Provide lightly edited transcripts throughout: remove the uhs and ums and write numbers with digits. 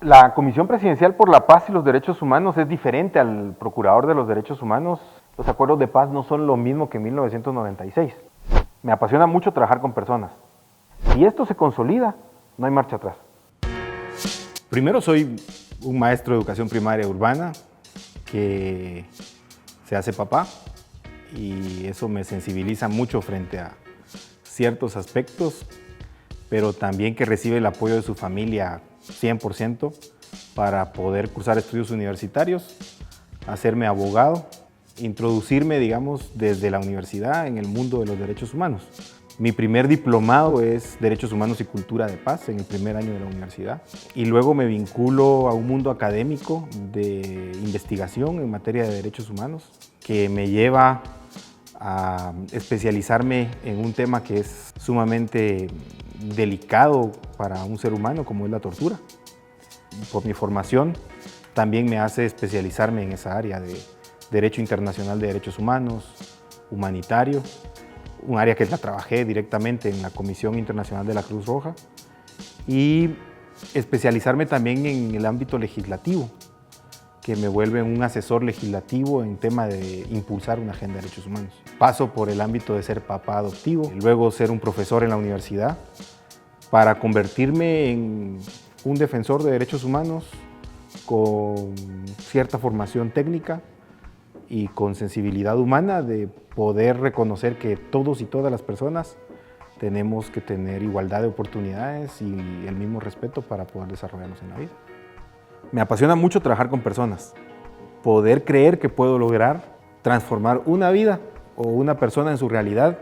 La Comisión Presidencial por la Paz y los Derechos Humanos es diferente al Procurador de los Derechos Humanos. Los acuerdos de paz no son lo mismo que en 1996. Me apasiona mucho trabajar con personas. Si esto se consolida, no hay marcha atrás. Primero, soy un maestro de educación primaria urbana que se hace papá y eso me sensibiliza mucho frente a ciertos aspectos, pero también que recibe el apoyo de su familia 100% para poder cursar estudios universitarios, hacerme abogado, introducirme, digamos, desde la universidad en el mundo de los derechos humanos. Mi primer diplomado es Derechos Humanos y Cultura de Paz en el primer año de la universidad y luego me vinculo a un mundo académico de investigación en materia de derechos humanos que me lleva a especializarme en un tema que es sumamente delicado para un ser humano como es la tortura. Por mi formación también me hace especializarme en esa área de Derecho Internacional de Derechos Humanos, humanitario, un área que la trabajé directamente en la Comisión Internacional de la Cruz Roja y especializarme también en el ámbito legislativo, que me vuelve un asesor legislativo en tema de impulsar una agenda de derechos humanos. Paso por el ámbito de ser papá adoptivo, luego ser un profesor en la universidad, para convertirme en un defensor de derechos humanos con cierta formación técnica y con sensibilidad humana de poder reconocer que todos y todas las personas tenemos que tener igualdad de oportunidades y el mismo respeto para poder desarrollarnos en la vida. Me apasiona mucho trabajar con personas, poder creer que puedo lograr transformar una vida o una persona en su realidad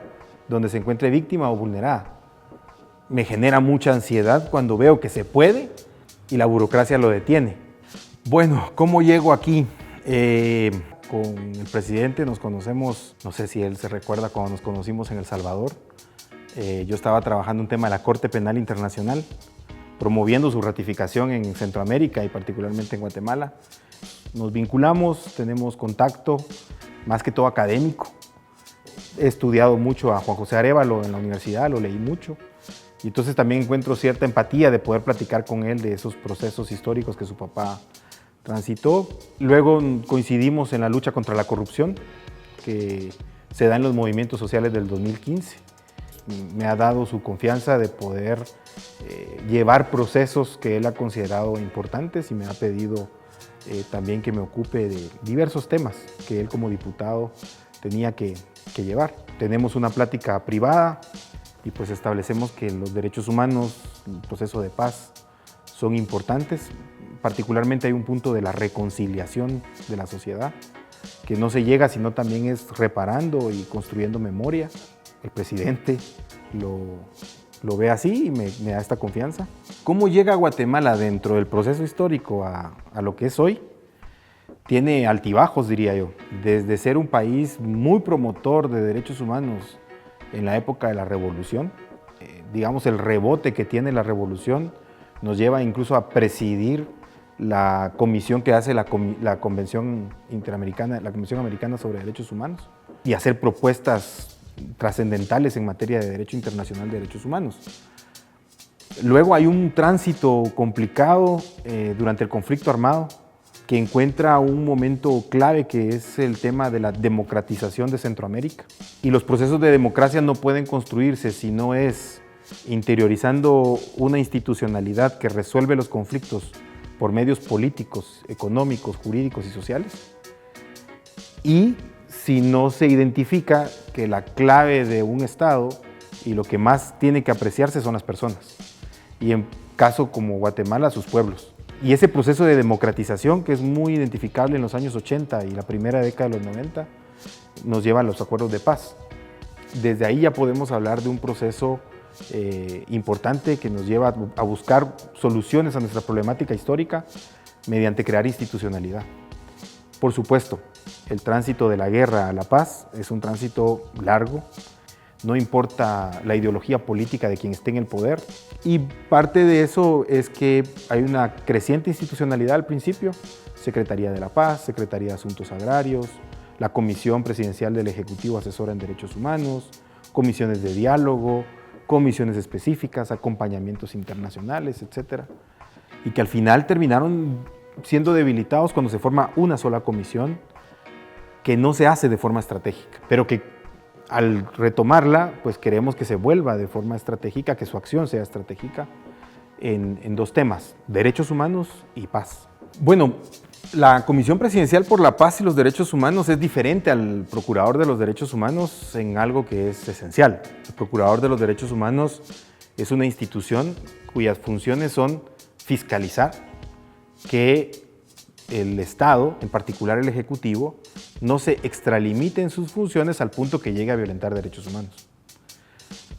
donde se encuentre víctima o vulnerada. Me genera mucha ansiedad cuando veo que se puede y la burocracia lo detiene. Bueno, ¿cómo llego aquí? Con el presidente nos conocemos, no sé si él se recuerda cuando nos conocimos en El Salvador. Yo estaba trabajando un tema de la Corte Penal Internacional, promoviendo su ratificación en Centroamérica y particularmente en Guatemala. Nos vinculamos, tenemos contacto, más que todo académico. He estudiado mucho a Juan José Arévalo en la universidad, lo leí mucho. Y entonces también encuentro cierta empatía de poder platicar con él de esos procesos históricos que su papá transitó. Luego coincidimos en la lucha contra la corrupción, que se da en los movimientos sociales del 2015. Me ha dado su confianza de poder llevar procesos que él ha considerado importantes y me ha pedido también que me ocupe de diversos temas que él como diputado tenía que llevar. Tenemos una plática privada y pues establecemos que los derechos humanos, el proceso de paz, son importantes. Particularmente hay un punto de la reconciliación de la sociedad, que no se llega sino también es reparando y construyendo memoria. El presidente lo ve así y me da esta confianza. ¿Cómo llega Guatemala dentro del proceso histórico a lo que es hoy? Tiene altibajos, diría yo. Desde ser un país muy promotor de derechos humanos en la época de la Revolución, digamos el rebote que tiene la Revolución nos lleva incluso a presidir la comisión que hace la Convención Interamericana, la Convención Americana sobre Derechos Humanos y hacer propuestas trascendentales en materia de derecho internacional de derechos humanos. Luego hay un tránsito complicado durante el conflicto armado que encuentra un momento clave que es el tema de la democratización de Centroamérica. Y los procesos de democracia no pueden construirse si no es interiorizando una institucionalidad que resuelve los conflictos por medios políticos, económicos, jurídicos y sociales. Y si no se identifica que la clave de un Estado y lo que más tiene que apreciarse son las personas. Y en caso como Guatemala, sus pueblos. Y ese proceso de democratización, que es muy identificable en los años 80 y la primera década de los 90, nos lleva a los acuerdos de paz. Desde ahí ya podemos hablar de un proceso importante que nos lleva a buscar soluciones a nuestra problemática histórica mediante crear institucionalidad. Por supuesto, el tránsito de la guerra a la paz es un tránsito largo, no importa la ideología política de quien esté en el poder, y parte de eso es que hay una creciente institucionalidad al principio, Secretaría de la Paz, Secretaría de Asuntos Agrarios, la Comisión Presidencial del Ejecutivo Asesora en Derechos Humanos, comisiones de diálogo, comisiones específicas, acompañamientos internacionales, etc. y que al final terminaron siendo debilitados cuando se forma una sola comisión que no se hace de forma estratégica, pero que al retomarla, pues queremos que se vuelva de forma estratégica, que su acción sea estratégica en dos temas, derechos humanos y paz. Bueno, la Comisión Presidencial por la Paz y los Derechos Humanos es diferente al Procurador de los Derechos Humanos en algo que es esencial. El Procurador de los Derechos Humanos es una institución cuyas funciones son fiscalizar que el Estado, en particular el Ejecutivo, no se extralimite en sus funciones al punto que llegue a violentar derechos humanos.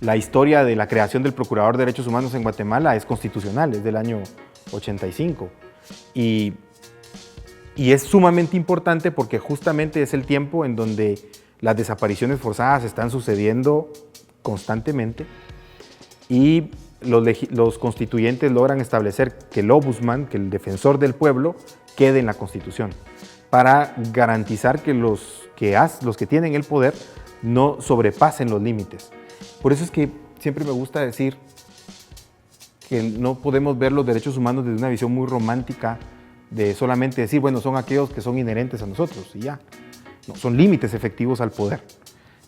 La historia de la creación del Procurador de Derechos Humanos en Guatemala es constitucional, es del año 85. Y es sumamente importante porque justamente es el tiempo en donde las desapariciones forzadas están sucediendo constantemente y los constituyentes logran establecer que el ombudsman, que el defensor del pueblo, quede en la Constitución para garantizar que los que tienen el poder no sobrepasen los límites. Por eso es que siempre me gusta decir que no podemos ver los derechos humanos desde una visión muy romántica de solamente decir, bueno, son aquellos que son inherentes a nosotros y ya. No, son límites efectivos al poder.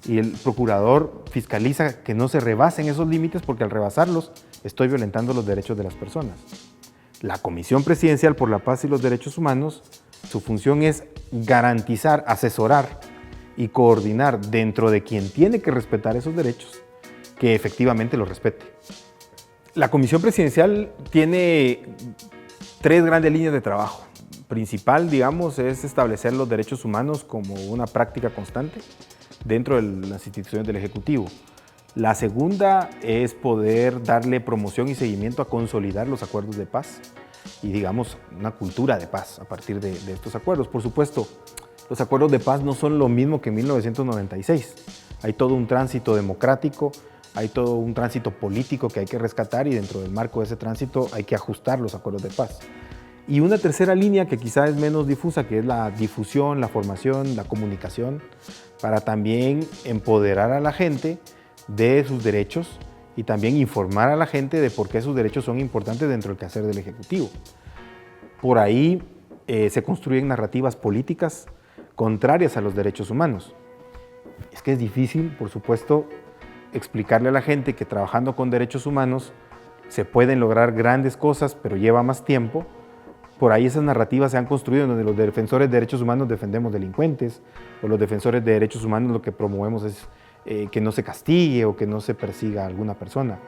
Y el procurador fiscaliza que no se rebasen esos límites porque al rebasarlos estoy violentando los derechos de las personas. La Comisión Presidencial por la Paz y los Derechos Humanos, su función es garantizar, asesorar y coordinar dentro de quien tiene que respetar esos derechos, que efectivamente los respete. La Comisión Presidencial tiene 3 grandes líneas de trabajo. Principal, digamos, es establecer los derechos humanos como una práctica constante dentro de las instituciones del Ejecutivo. La segunda es poder darle promoción y seguimiento a consolidar los acuerdos de paz y, digamos, una cultura de paz a partir de estos acuerdos. Por supuesto, los acuerdos de paz no son lo mismo que en 1996. Hay todo un tránsito democrático, hay todo un tránsito político que hay que rescatar y dentro del marco de ese tránsito hay que ajustar los acuerdos de paz. Y una tercera línea que quizá es menos difusa, que es la difusión, la formación, la comunicación, para también empoderar a la gente de sus derechos y también informar a la gente de por qué sus derechos son importantes dentro del quehacer del Ejecutivo. Por ahí se construyen narrativas políticas contrarias a los derechos humanos. Es que es difícil, por supuesto, explicarle a la gente que trabajando con derechos humanos se pueden lograr grandes cosas, pero lleva más tiempo. Por ahí esas narrativas se han construido en donde los defensores de derechos humanos defendemos delincuentes, o los defensores de derechos humanos lo que promovemos es que no se castigue o que no se persiga a alguna persona.